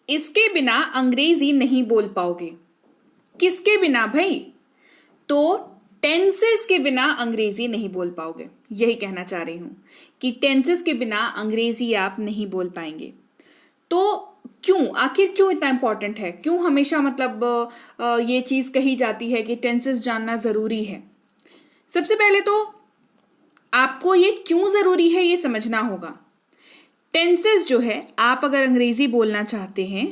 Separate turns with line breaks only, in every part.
इसके बिना अंग्रेजी नहीं बोल पाओगे। किसके बिना भाई? तो टेंसेस के बिना अंग्रेजी नहीं बोल पाओगे, यही कहना चाह रही हूं कि टेंसेस के बिना अंग्रेजी आप नहीं बोल पाएंगे। तो क्यों, आखिर क्यों इतना इंपॉर्टेंट है? क्यों हमेशा ये चीज कही जाती है कि टेंसेस जानना जरूरी है? सबसे पहले तो आपको ये क्यों जरूरी है ये समझना होगा। टेंसेस जो है, आप अगर अंग्रेजी बोलना चाहते हैं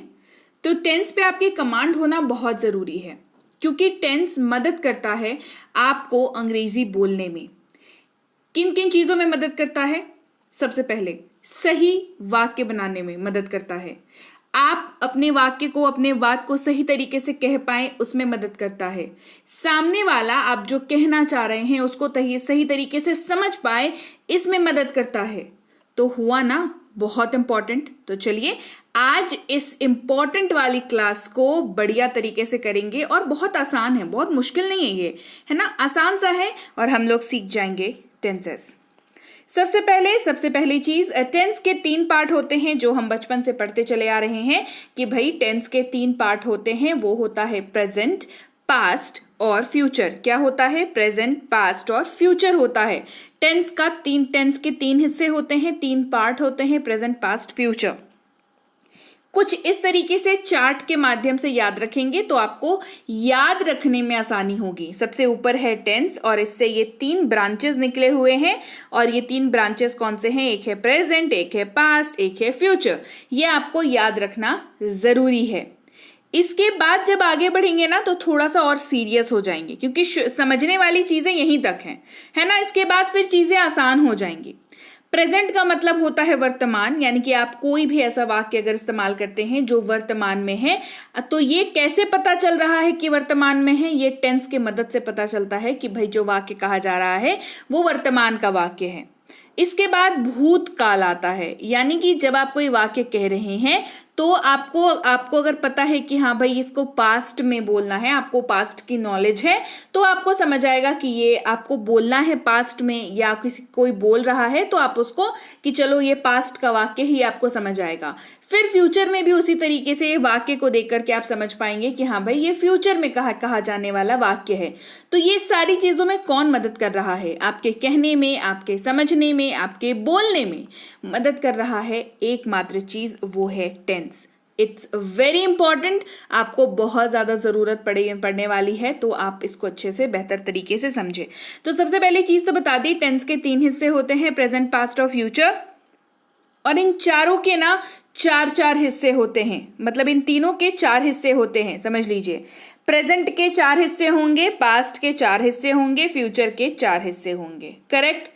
तो टेंस पे आपकी कमांड होना बहुत जरूरी है, क्योंकि टेंस मदद करता है आपको अंग्रेजी बोलने में। किन किन चीजों में मदद करता है? सबसे पहले सही वाक्य बनाने में मदद करता है। आप अपने वाक्य को, अपने बात को सही तरीके से कह पाए, उसमें मदद करता है। सामने वाला आप जो कहना चाह रहे हैं उसको सही तरीके से समझ पाए, इसमें मदद करता है। तो हुआ ना बहुत इंपॉर्टेंट। तो चलिए आज इस इंपॉर्टेंट वाली क्लास को बढ़िया तरीके से करेंगे, और बहुत आसान है, बहुत मुश्किल नहीं है ये, है ना, आसान सा है, और हम लोग सीख जाएंगे टेंसेस। सबसे पहली चीज, टेंस के 3 पार्ट होते हैं जो हम बचपन से पढ़ते चले आ रहे हैं कि भाई टेंस के 3 पार्ट होते हैं। वो होता है प्रेजेंट, पास्ट और फ्यूचर। क्या होता है? प्रेजेंट, पास्ट और फ्यूचर होता है। टेंस के 3 हिस्से होते हैं, 3 पार्ट होते हैं, प्रेजेंट, पास्ट, फ्यूचर। कुछ इस तरीके से चार्ट के माध्यम से याद रखेंगे तो आपको याद रखने में आसानी होगी। सबसे ऊपर है टेंस, और इससे ये 3 ब्रांचेस निकले हुए हैं, और ये 3 ब्रांचेस कौन से हैं? एक है प्रेजेंट, एक है पास्ट, एक है फ्यूचर। ये आपको याद रखना जरूरी है। इसके बाद जब आगे बढ़ेंगे ना तो थोड़ा सा और सीरियस हो जाएंगे, क्योंकि समझने वाली चीजें यहीं तक हैं, है ना। इसके बाद फिर चीजें आसान हो जाएंगी। प्रेजेंट का मतलब होता है वर्तमान, यानी कि आप कोई भी ऐसा वाक्य अगर इस्तेमाल करते हैं जो वर्तमान में है, तो ये कैसे पता चल रहा है कि वर्तमान में है? ये टेंस के मदद से पता चलता है कि भाई जो वाक्य कहा जा रहा है वो वर्तमान का वाक्य है। इसके बाद भूतकाल आता है, यानी कि जब आप कोई वाक्य कह रहे हैं तो आपको अगर पता है कि हाँ भाई इसको पास्ट में बोलना है, आपको पास्ट की नॉलेज है, तो आपको समझ आएगा कि ये आपको बोलना है पास्ट में, या कोई बोल रहा है तो आप उसको कि चलो ये पास्ट का वाक्य ही आपको समझ आएगा। फिर फ्यूचर में भी उसी तरीके से वाक्य को देख करके आप समझ पाएंगे कि हाँ भाई ये फ्यूचर में कहा जाने वाला वाक्य है। तो ये सारी चीजों में कौन मदद कर रहा है? आपके कहने में, आपके समझने में, आपके बोलने में मदद कर रहा है एकमात्र चीज, वो है टेंस। इट्स वेरी इंपॉर्टेंट, आपको बहुत ज्यादा जरूरत पड़ने वाली है, तो आप इसको अच्छे से बेहतर तरीके से समझे। तो सबसे पहली चीज तो बता दी, टेंस के 3 हिस्से होते हैं, प्रेजेंट, पास्ट और फ्यूचर, और इन चारों के ना 4 हिस्से होते हैं, मतलब इन तीनों के 4 हिस्से होते हैं, समझ लीजिए। प्रेजेंट के 4 हिस्से होंगे, पास्ट के 4 हिस्से होंगे, फ्यूचर के 4 हिस्से होंगे। करेक्ट।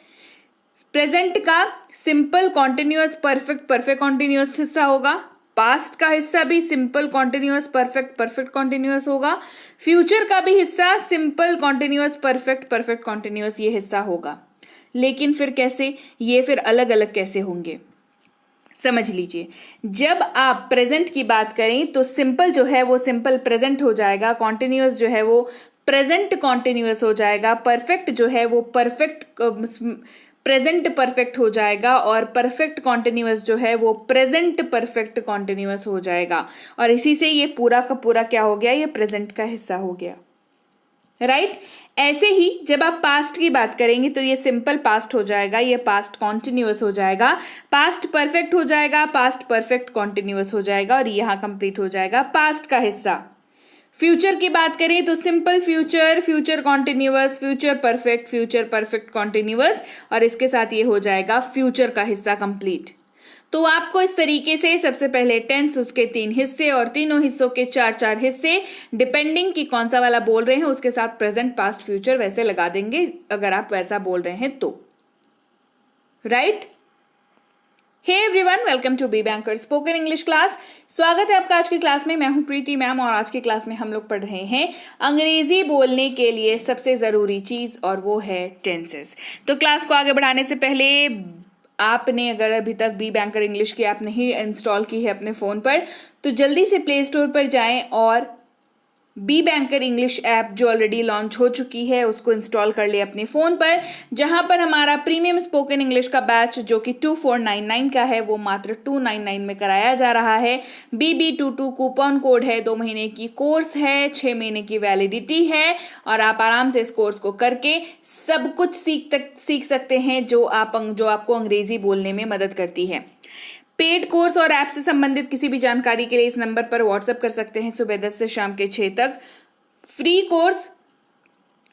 प्रेजेंट का simple, continuous, perfect, perfect continuous हिस्सा होगा। पास्ट का हिस्सा भी simple, continuous, perfect, perfect continuous होगा। फ्यूचर का भी हिस्सा simple, continuous, perfect, perfect continuous ये हिस्सा होगा। लेकिन फिर कैसे? ये फिर अलग अलग कैसे होंगे, समझ लीजिए। जब आप प्रेजेंट की बात करें तो सिंपल जो है वो सिंपल प्रेजेंट हो जाएगा, कॉन्टिन्यूअस जो है वो प्रेजेंट कॉन्टिन्यूअस हो जाएगा, परफेक्ट जो है वो परफेक्ट प्रेजेंट परफेक्ट हो जाएगा, और परफेक्ट कॉन्टिन्यूअस जो है वो प्रेजेंट परफेक्ट कॉन्टिन्यूअस हो जाएगा। और इसी से ये पूरा का पूरा क्या हो गया? ये प्रेजेंट का हिस्सा हो गया, राइट। ऐसे ही जब आप पास्ट की बात करेंगे तो ये सिंपल पास्ट हो जाएगा, ये पास्ट कॉन्टिन्यूअस हो जाएगा, पास्ट परफेक्ट हो जाएगा, पास्ट परफेक्ट कॉन्टिन्यूअस हो जाएगा, और यहां कंप्लीट हो जाएगा पास्ट का हिस्सा। फ्यूचर की बात करें तो simple future, future continuous, future perfect continuous, और इसके साथ ये हो जाएगा फ्यूचर का हिस्सा कंप्लीट। तो आपको इस तरीके से सबसे पहले टेंस, उसके 3 हिस्से, और तीनों हिस्सों के 4 हिस्से, डिपेंडिंग कि कौन सा वाला बोल रहे हैं उसके साथ प्रेजेंट, पास्ट, फ्यूचर वैसे लगा देंगे अगर आप वैसा बोल रहे हैं तो, right. Hey everyone, welcome to be banker spoken English class. स्वागत है आपका आज की क्लास में। मैं हूं प्रीति मैम, और आज की क्लास में हम लोग पढ़ रहे हैं अंग्रेजी बोलने के लिए सबसे जरूरी चीज, और वो है टेंसेस। तो क्लास को आगे बढ़ाने से पहले आपने अगर अभी तक बी बैंकर इंग्लिश की ऐप नहीं इंस्टॉल की है अपने फ़ोन पर, तो जल्दी से प्ले स्टोर पर जाएं और बी बैंकर इंग्लिश ऐप जो ऑलरेडी लॉन्च हो चुकी है उसको इंस्टॉल कर ले अपने फ़ोन पर, जहां पर हमारा प्रीमियम स्पोकन इंग्लिश का बैच जो कि 2499 का है वो मात्र 299 में कराया जा रहा है। BB22 कूपन कोड है, 2 महीने की कोर्स है, 6 महीने की वैलिडिटी है और आप आराम से इस कोर्स को करके सब कुछ सीख सकते हैं जो आपको अंग्रेजी बोलने में मदद करती है। पेड कोर्स और ऐप से संबंधित किसी भी जानकारी के लिए इस नंबर पर व्हाट्सएप कर सकते हैं सुबह 10 से शाम के 6 तक। फ्री कोर्स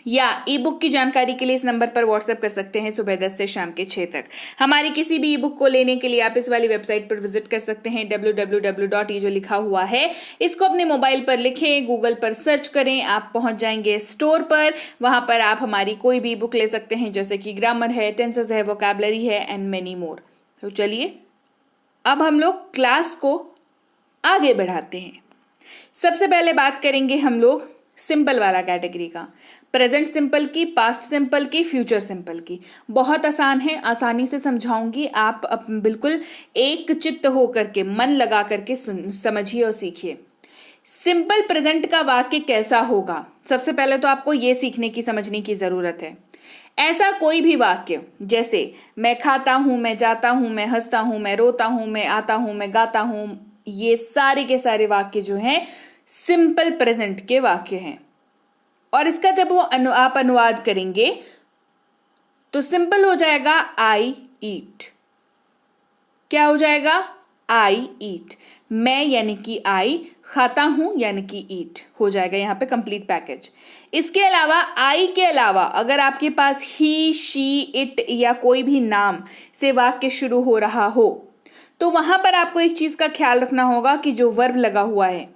या ई बुक की जानकारी के लिए इस नंबर पर व्हाट्सएप कर सकते हैं सुबह 10 से शाम के 6 तक। हमारी किसी भी ई बुक को लेने के लिए आप इस वाली वेबसाइट पर विजिट कर सकते हैं www. जो लिखा हुआ है इसको अपने मोबाइल पर लिखें, गूगल पर सर्च करें, आप पहुंच जाएंगे स्टोर पर। वहां पर आप हमारी कोई भी बुक ले सकते हैं जैसे कि ग्रामर है, टेंसेस है, वोकैबुलरी है एंड मेनी मोर। तो चलिए अब हम लोग क्लास को आगे बढ़ाते हैं। सबसे पहले बात करेंगे हम लोग सिंपल वाला कैटेगरी का, प्रेजेंट सिंपल की, पास्ट सिंपल की, फ्यूचर सिंपल की। बहुत आसान है, आसानी से समझाऊंगी, आप बिल्कुल एक चित्त हो करके मन लगा करके समझिए और सीखिए। सिंपल प्रेजेंट का वाक्य कैसा होगा, सबसे पहले तो आपको ये सीखने की समझने की जरूरत है। ऐसा कोई भी वाक्य जैसे मैं खाता हूं, मैं जाता हूं, मैं हंसता हूं, मैं रोता हूं, मैं आता हूं, मैं गाता हूं, ये सारे के सारे वाक्य जो हैं सिंपल प्रेजेंट के वाक्य हैं। और इसका जब आप अनुवाद करेंगे तो सिंपल हो जाएगा आई ईट। क्या हो जाएगा? आई ईट। मैं यानी कि आई, खाता हूं यानी कि ईट हो जाएगा यहां पे कंप्लीट पैकेज। इसके अलावा आई के अलावा अगर आपके पास ही, शी, इट या कोई भी नाम से वाक्य शुरू हो रहा हो तो वहां पर आपको एक चीज का ख्याल रखना होगा कि जो वर्ब लगा हुआ है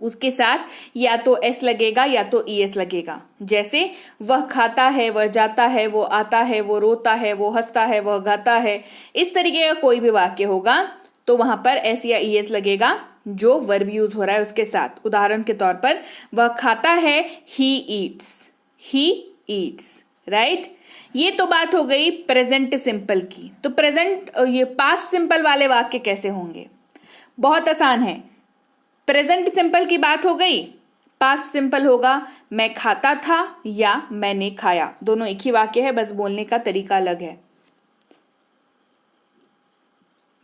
उसके साथ या तो एस लगेगा या तो ईएस लगेगा। जैसे वह खाता है, वह जाता है, वो आता है, वो रोता है, वो हंसता है, वह गाता है, इस तरीके का कोई भी वाक्य होगा तो वहां पर एस या ईएस लगेगा जो वर्ब यूज हो रहा है उसके साथ। उदाहरण के तौर पर वह खाता है, he eats, he eats, right. ये तो बात हो गई प्रेजेंट सिंपल की। तो ये पास्ट सिंपल वाले वाक्य कैसे होंगे? बहुत आसान है। प्रेजेंट सिंपल की बात हो गई, पास्ट सिंपल होगा मैं खाता था या मैंने खाया। दोनों एक ही वाक्य है, बस बोलने का तरीका अलग है।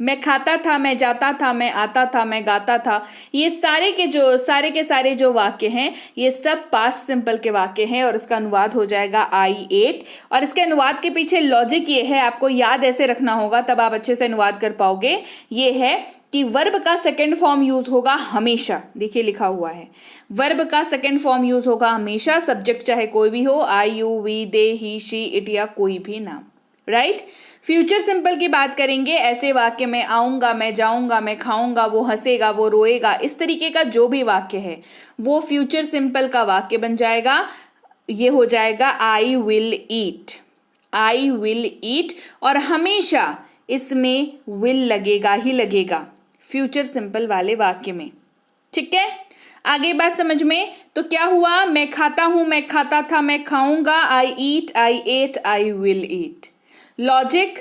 मैं खाता था, मैं जाता था, मैं आता था, मैं गाता था, ये सारे के सारे जो वाक्य हैं ये सब पास्ट सिंपल के वाक्य हैं और इसका अनुवाद हो जाएगा आई एट। और इसके अनुवाद के पीछे लॉजिक ये है, आपको याद ऐसे रखना होगा तब आप अच्छे से अनुवाद कर पाओगे। ये है कि वर्ब का सेकंड फॉर्म यूज होगा हमेशा। देखिए लिखा हुआ है वर्ब का सेकंड फॉर्म यूज होगा हमेशा, सब्जेक्ट चाहे कोई भी हो, I, you, we, they, he, she, it या कोई भी नाम, राइट। फ्यूचर सिंपल की बात करेंगे, ऐसे वाक्य में आऊंगा, मैं जाऊंगा, मैं खाऊंगा, वो हंसेगा, वो रोएगा, इस तरीके का जो भी वाक्य है वो फ्यूचर सिंपल का वाक्य बन जाएगा। ये हो जाएगा आई विल ईट, आई विल ईट, और हमेशा इसमें विल लगेगा ही लगेगा फ्यूचर सिंपल वाले वाक्य में। ठीक है, आगे बात समझ में। तो क्या हुआ? मैं खाता हूं, मैं खाता था, मैं खाऊंगा, I eat, I ate, I will eat. Logic,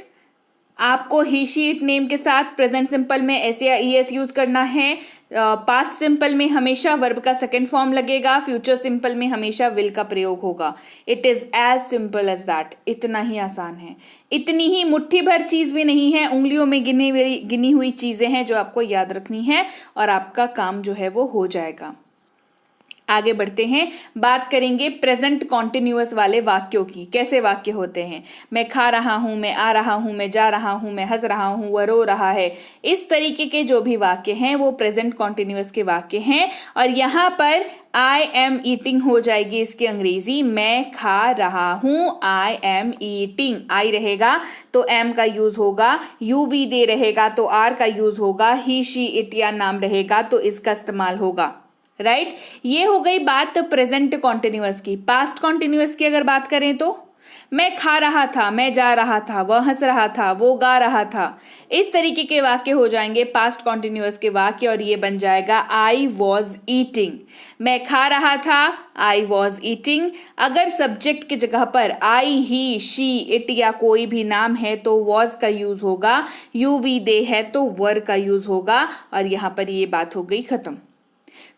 आपको ही, शी, इट नेम के साथ प्रेजेंट सिंपल में एस या ईएस यूज करना है। पास्ट सिंपल में हमेशा वर्ब का सेकंड फॉर्म लगेगा, फ्यूचर सिंपल में हमेशा विल का प्रयोग होगा। It is as simple as that. इतना ही आसान है, इतनी ही मुट्ठी भर चीज भी नहीं है, उंगलियों में गिनी हुई चीजें हैं जो आपको याद रखनी है और आपका काम जो है वो हो जाएगा। आगे बढ़ते हैं, बात करेंगे प्रेजेंट कॉन्टिन्यूअस वाले वाक्यों की। कैसे वाक्य होते हैं? मैं खा रहा हूं, मैं आ रहा हूं, मैं जा रहा हूं, मैं हंस रहा हूं, वह रो रहा है, इस तरीके के जो भी वाक्य हैं वो प्रेजेंट कॉन्टिन्यूअस के वाक्य हैं। और यहां पर आई एम ईटिंग हो जाएगी इसकी अंग्रेजी, मैं खा रहा हूं, आई एम ईटिंग, आई रहेगा तो एम का यूज होगा, यू वी दे रहेगा तो आर का यूज होगा, ही, शी, इट या नाम रहेगा तो इसका इस्तेमाल होगा, राइट। ये हो गई बात प्रेजेंट कॉन्टिन्यूअस की। पास्ट कॉन्टिन्यूअस की अगर बात करें तो मैं खा रहा था, मैं जा रहा था, वह हंस रहा था, वो गा रहा था, इस तरीके के वाक्य हो जाएंगे पास्ट कॉन्टिन्यूअस के वाक्य और ये बन जाएगा आई वॉज ईटिंग। मैं खा रहा था, आई वॉज ईटिंग। अगर सब्जेक्ट की जगह पर आई, ही, शी, इट या कोई भी नाम है तो वॉज का यूज होगा, यू, वी, दे है तो वर का यूज होगा और यहां पर ये बात हो गई खत्म।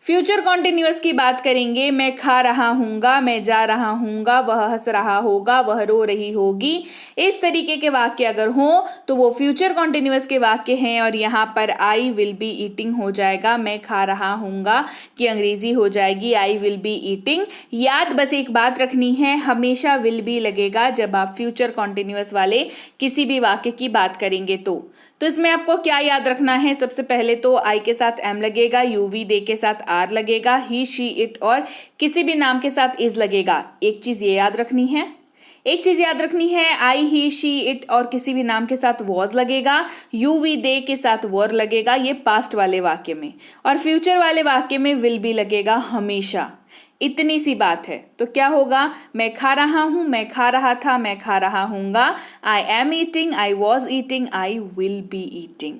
फ्यूचर कॉन्टिन्यूअस की बात करेंगे, मैं खा रहा हूँगा, मैं जा रहा हूँगा, वह हंस रहा होगा, वह रो रही होगी। इस तरीके के वाक्य अगर हो तो वो फ्यूचर कॉन्टिन्यूअस के वाक्य हैं और यहाँ पर आई विल बी ईटिंग हो जाएगा। मैं खा रहा हूँगा की अंग्रेजी हो जाएगी आई विल बी ईटिंग। याद बस एक बात रखनी है, हमेशा विल बी लगेगा जब आप फ्यूचर कॉन्टिन्यूअस वाले किसी भी वाक्य की बात करेंगे तो इसमें आपको क्या याद रखना है? सबसे पहले तो आई के साथ एम लगेगा, यू वी दे के साथ आर लगेगा, ही शी इट और किसी भी नाम के साथ इज लगेगा। एक चीज ये याद रखनी है, आई ही शी इट और किसी भी नाम के साथ वॉज लगेगा, यू वी दे के साथ वर लगेगा, ये पास्ट वाले वाक्य में, और फ्यूचर वाले वाक्य में विल बी लगेगा हमेशा। इतनी सी बात है। तो क्या होगा? मैं खा रहा हूं, मैं खा रहा था, मैं खा रहा हूंगा, I am eating, I was eating, I will be eating.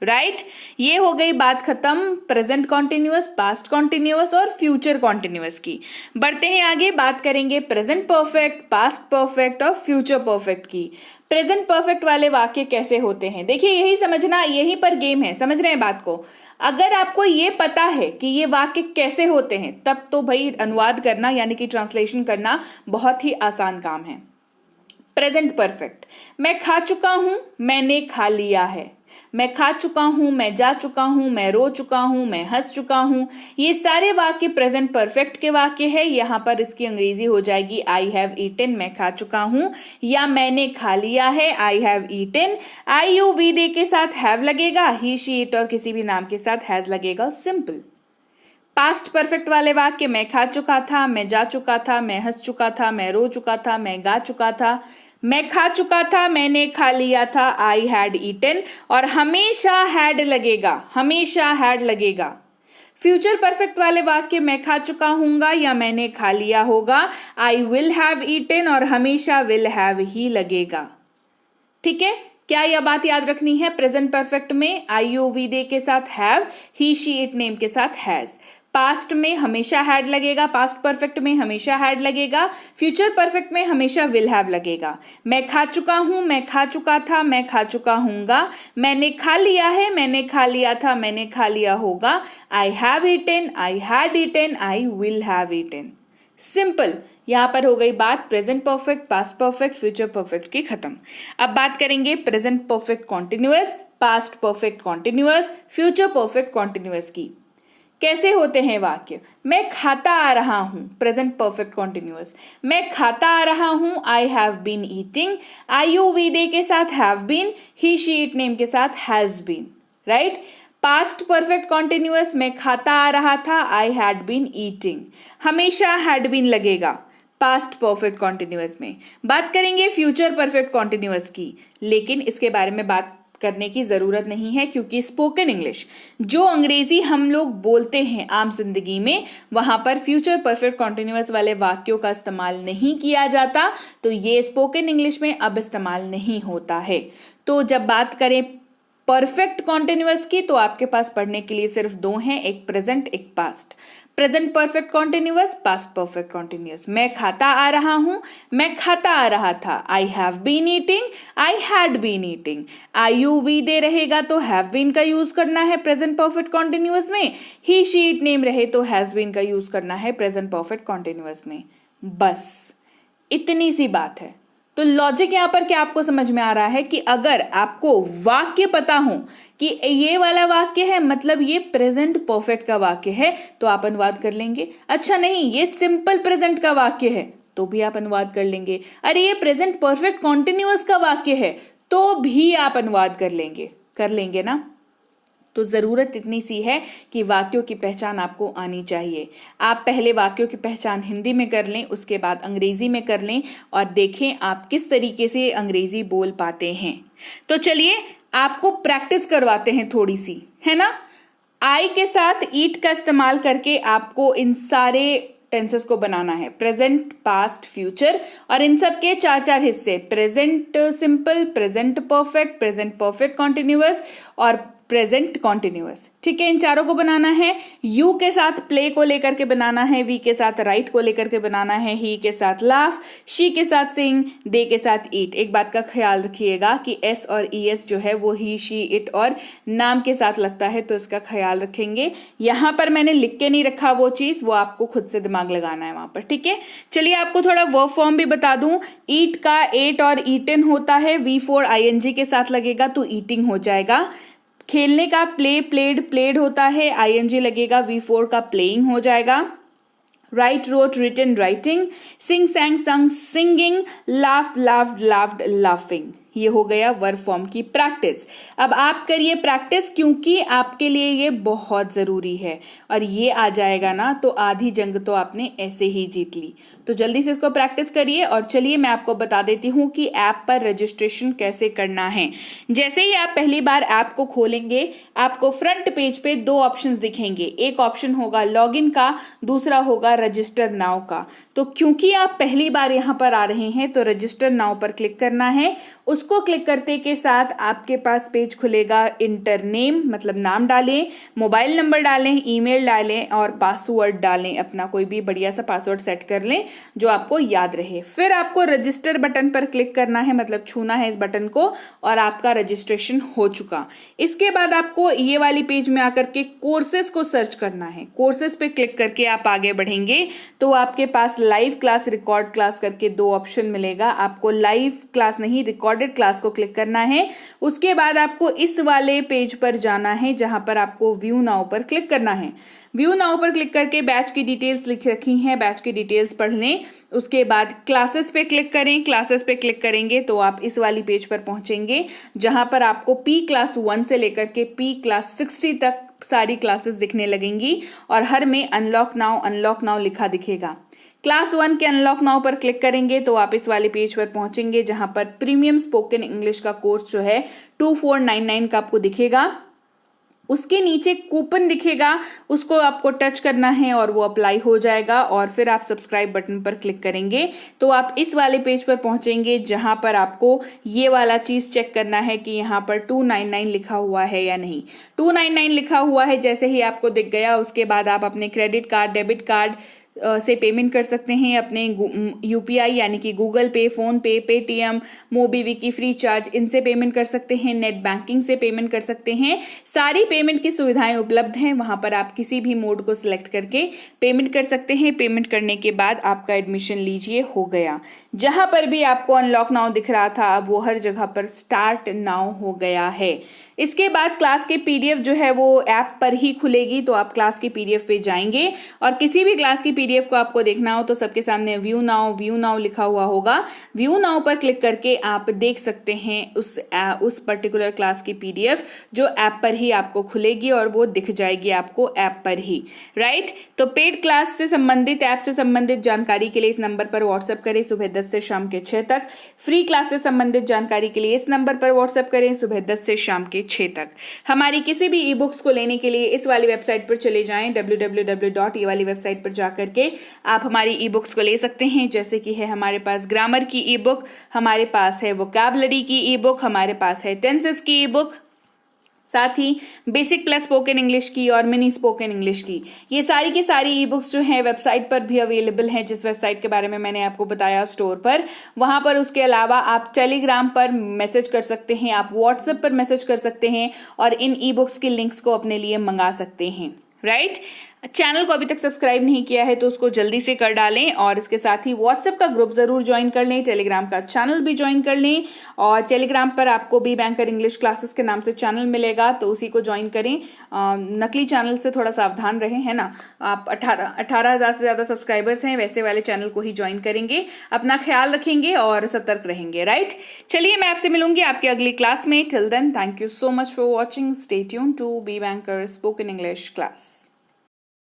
Right? ये हो गई बात खत्म प्रेजेंट कॉन्टिन्यूअस, पास्ट कॉन्टिन्यूअस और फ्यूचर कॉन्टिन्यूअस की। बढ़ते हैं आगे, बात करेंगे प्रेजेंट परफेक्ट, पास्ट परफेक्ट और फ्यूचर परफेक्ट की। प्रेजेंट परफेक्ट वाले वाक्य कैसे होते हैं? देखिए, यही समझना, यहीं पर गेम है। समझ रहे हैं बात को? अगर आपको ये पता है कि ये वाक्य कैसे होते हैं, तब तो भाई अनुवाद करना यानी कि ट्रांसलेशन करना बहुत ही आसान काम है। प्रेजेंट परफेक्ट, मैं खा चुका हूं, मैंने खा लिया है। मैं खा चुका हूं, मैं जा चुका हूं, मैं रो चुका हूं, मैं हंस चुका हूं, ये सारे वाक्य प्रेजेंट परफेक्ट के वाक्य है। यहां पर इसकी अंग्रेजी हो जाएगी आई हैव ईटन, मैं खा चुका हूं, या मैंने खा लिया है, I have eaten. I you we they के साथ हैव लगेगा, ही शी इट और किसी भी नाम के साथ हैज लगेगा। सिंपल। पास्ट परफेक्ट वाले वाक्य, मैं खा चुका था, मैं जा चुका था, मैं हंस चुका था, मैं रो चुका था, मैं गा चुका था, मैं खा चुका था, मैंने खा लिया था, आई हैड ईटन, और हमेशा हैड लगेगा, हमेशा हैड लगेगा। फ्यूचर परफेक्ट वाले वाक्य, मैं खा चुका हूंगा या मैंने खा लिया होगा, आई विल हैव ईटन और हमेशा विल हैव ही लगेगा। ठीक है? क्या यह बात याद रखनी है? प्रेजेंट परफेक्ट में आई यू वी दे के साथ have, he she it name के साथ हैज। पास्ट में हमेशा हैड लगेगा, पास्ट परफेक्ट में हमेशा हैड लगेगा, फ्यूचर परफेक्ट में हमेशा विल हैव लगेगा। मैं खा चुका हूं, मैं खा चुका था, मैं खा चुका हूंगा, मैंने खा लिया है, मैंने खा लिया था, मैंने खा लिया होगा, I have eaten, I had eaten, I will have eaten. Simple. यहां पर हो गई बात present perfect, past perfect, future perfect की खत्म। अब बात करेंगे present perfect continuous, past perfect continuous, future perfect continuous की। कैसे होते हैं वाक्य? मैं खाता आ रहा हूं, प्रेजेंट परफेक्ट कॉन्टिन्यूअस, मैं खाता आ रहा हूं, I have been eating, I you we they के साथ have been, he she it name के साथ has been. Right? Past perfect continuous, मैं खाता आ रहा था, आई हैड बीन ईटिंग, हमेशा हैड बीन लगेगा पास्ट परफेक्ट कॉन्टिन्यूअस में। बात करेंगे फ्यूचर परफेक्ट कॉन्टिन्यूअस की, लेकिन इसके बारे में बात करने की जरूरत नहीं है क्योंकि स्पोकन इंग्लिश, जो अंग्रेजी हम लोग बोलते हैं आम जिंदगी में, वहां पर फ्यूचर परफेक्ट कॉन्टिन्यूअस वाले वाक्यों का इस्तेमाल नहीं किया जाता, तो ये स्पोकन इंग्लिश में अब इस्तेमाल नहीं होता है। तो जब बात करें परफेक्ट कॉन्टिन्यूअस की, तो आपके पास पढ़ने के लिए सिर्फ दो हैं, एक प्रेजेंट, एक past. Present perfect continuous, past perfect continuous. मैं खाता आ रहा हूं, मैं खाता आ रहा था, I have been eating, I had been eating. I you we they रहेगा तो हैव बीन का यूज करना है प्रेजेंट परफेक्ट कॉन्टिन्यूअस में, ही शी इट नेम रहे तो हैज बीन का यूज करना है प्रेजेंट परफेक्ट कॉन्टिन्यूअस में। बस इतनी सी बात है। तो लॉजिक यहां पर क्या आपको समझ में आ रहा है कि अगर आपको वाक्य पता हो कि ये वाला वाक्य है मतलब ये प्रेजेंट परफेक्ट का वाक्य है, तो आप अनुवाद कर लेंगे। अच्छा नहीं, ये सिंपल प्रेजेंट का वाक्य है तो भी आप अनुवाद कर लेंगे। अरे ये प्रेजेंट परफेक्ट कॉन्टिन्यूअस का वाक्य है तो भी आप अनुवाद कर लेंगे ना। तो ज़रूरत इतनी सी है कि वाक्यों की पहचान आपको आनी चाहिए। आप पहले वाक्यों की पहचान हिंदी में कर लें, उसके बाद अंग्रेजी में कर लें और देखें आप किस तरीके से अंग्रेजी बोल पाते हैं। तो चलिए आपको प्रैक्टिस करवाते हैं थोड़ी सी, है ना। आई के साथ ईट का इस्तेमाल करके आपको इन सारे टेंसेस को बनाना है, प्रेजेंट, पास्ट, फ्यूचर, और इन सब के 4-4 हिस्से, present simple, present perfect, present perfect continuous और प्रेजेंट कॉन्टिन्यूअस। ठीक है, इन चारों को बनाना है। यू के साथ प्ले को लेकर के बनाना है, वी के साथ राइट को लेकर के बनाना है, ही के साथ लाफ, शी के साथ सिंग, दे के साथ ईट। एक बात का ख्याल रखिएगा कि एस और ईएस जो है वो ही, शी, इट और नाम के साथ लगता है, तो इसका ख्याल रखेंगे। यहां पर मैंने लिख के नहीं रखा वो चीज, वो आपको खुद से दिमाग लगाना है वहां पर। ठीक है, चलिए आपको थोड़ा वर्ब फॉर्म भी बता दूं। ईट का एट और ईटन होता है, V4 ING के साथ लगेगा तो ईटिंग हो जाएगा। खेलने का प्ले, प्लेड, प्लेड होता है, ING लगेगा, V4 का प्लेइंग हो जाएगा। Write, wrote, written, writing. Sing, sang, sung, singing. Laugh, laughed, laughed, laughing. ये हो गया वर्ब फॉर्म की प्रैक्टिस। अब आप करिए प्रैक्टिस, क्योंकि आपके लिए ये बहुत जरूरी है, और ये आ जाएगा ना तो आधी जंग तो आपने ऐसे ही जीत ली। तो जल्दी से इसको प्रैक्टिस करिए। और चलिए मैं आपको बता देती हूँ कि ऐप पर रजिस्ट्रेशन कैसे करना है। जैसे ही आप पहली बार ऐप को खोलेंगे, आपको फ्रंट पेज पे दो ऑप्शंस दिखेंगे। एक ऑप्शन होगा लॉगिन का, दूसरा होगा रजिस्टर नाउ का। तो क्योंकि आप पहली बार यहाँ पर आ रहे हैं तो रजिस्टर नाउ पर क्लिक करना है। उसको क्लिक करते के साथ आपके पास पेज खुलेगा। इंटर नेम मतलब नाम डालें, मोबाइल नंबर डालें, ईमेल डालें और पासवर्ड डालें। अपना कोई भी बढ़िया सा पासवर्ड सेट कर लें जो आपको याद रहे। फिर आपको रजिस्टर बटन पर क्लिक करना है, मतलब छूना है इस बटन को, और आपका रजिस्ट्रेशन हो चुका। इसके बाद आपको ये वाली पेज में आकर के कोर्सेज को सर्च करना है। कोर्सेज पे क्लिक करके आप आगे बढ़ेंगे तो आपके पास लाइव क्लास, रिकॉर्ड क्लास करके दो ऑप्शन मिलेगा। आपको लाइव क्लास नहीं, रिकॉर्डेड क्लास को क्लिक करना है। उसके बाद आपको इस वाले पेज पर जाना है जहां पर आपको व्यू नाउ पर क्लिक करना है। व्यू नाउ पर क्लिक करके बैच की डिटेल्स लिख रखी हैं, बैच की डिटेल्स पढ़ लें। उसके बाद क्लासेस पे क्लिक करें। क्लासेस पे क्लिक करेंगे तो आप इस वाली पेज पर पहुंचेंगे जहां पर आपको P क्लास 1 से लेकर के P क्लास 60 तक सारी क्लासेस दिखने लगेंगी, और हर में अनलॉक नाउ लिखा दिखेगा। क्लास 1 के अनलॉक नाउ पर क्लिक करेंगे तो आप इस वाले पेज पर पहुंचेंगे जहां पर प्रीमियम स्पोकन इंग्लिश का कोर्स जो है 2499 का आपको दिखेगा। उसके नीचे कूपन दिखेगा, उसको आपको टच करना है और वो अप्लाई हो जाएगा। और फिर आप सब्सक्राइब बटन पर क्लिक करेंगे तो आप इस वाले पेज पर पहुंचेंगे जहां पर आपको ये वाला चीज चेक करना है कि यहाँ पर 299 लिखा हुआ है या नहीं। 299 लिखा हुआ है जैसे ही आपको दिख गया, उसके बाद आप अपने क्रेडिट कार्ड, डेबिट कार्ड से पेमेंट कर सकते हैं। अपने UPI यानी कि गूगल पे, फोन पे, पेटीएम, मोबीविकी, फ्री चार्ज, इनसे पेमेंट कर सकते हैं। नेट बैंकिंग से पेमेंट कर सकते हैं। सारी पेमेंट की सुविधाएं उपलब्ध हैं। वहां पर आप किसी भी मोड को सिलेक्ट करके पेमेंट कर सकते हैं। पेमेंट करने के बाद आपका एडमिशन लीजिए हो गया। जहां पर भी आपको अनलॉक नाउ दिख रहा था, अब वो हर जगह पर स्टार्ट नाउ हो गया है। इसके बाद क्लास के PDF जो है वो ऐप पर ही खुलेगी, तो आप क्लास की PDF पे जाएंगे और किसी भी क्लास की PDF को आपको देखना हो तो सबके सामने व्यू नाउ लिखा हुआ होगा। व्यू नाउ पर क्लिक करके आप देख सकते हैं उस पर्टिकुलर क्लास की PDF जो ऐप पर ही आपको खुलेगी, और वो दिख जाएगी आपको ऐप पर ही। राइट, तो पेड क्लास से संबंधित, ऐप से संबंधित जानकारी के लिए इस नंबर पर व्हाट्सएप करें सुबह 10 से शाम के 6 तक। फ्री क्लास से संबंधित जानकारी के लिए इस नंबर पर व्हाट्सएप करें सुबह 10 से शाम के 6 तक। हमारी किसी भी ई-बुक्स को लेने के लिए इस वाली वेबसाइट पर चले जाएं, www. ये वाली वेबसाइट पर जाकर के आप हमारी ई-बुक्स को ले सकते हैं। जैसे कि है हमारे पास ग्रामर की ई-बुक, हमारे पास है वोकैबुलरी की ई-बुक, हमारे पास है टेंसेस की ई-बुक, साथ ही बेसिक प्लस स्पोकन इंग्लिश की और मिनी स्पोकन इंग्लिश की। ये सारी की सारी ई बुक्स जो हैं वेबसाइट पर भी अवेलेबल हैं, जिस वेबसाइट के बारे में मैंने आपको बताया स्टोर पर, वहां पर। उसके अलावा आप टेलीग्राम पर मैसेज कर सकते हैं, आप व्हाट्सएप पर मैसेज कर सकते हैं और इन ई बुक्स की लिंक्स को अपने लिए मंगा सकते हैं। राइट, चैनल को अभी तक सब्सक्राइब नहीं किया है तो उसको जल्दी से कर डालें, और इसके साथ ही व्हाट्सएप का ग्रुप जरूर ज्वाइन कर लें, टेलीग्राम का चैनल भी ज्वाइन कर लें। और टेलीग्राम पर आपको बी बैंकर इंग्लिश क्लासेस के नाम से चैनल मिलेगा, तो उसी को ज्वाइन करें। नकली चैनल से थोड़ा सावधान रहें, है ना। आप 18,000 से ज़्यादा सब्सक्राइबर्स हैं, वैसे वाले चैनल को ही ज्वाइन करेंगे। अपना ख्याल रखेंगे और सतर्क रहेंगे। राइट, चलिए मैं आपसे मिलूंगी आपकी अगली क्लास में। Till then, thank you so much for watching. Stay tune to be banker spoken English class.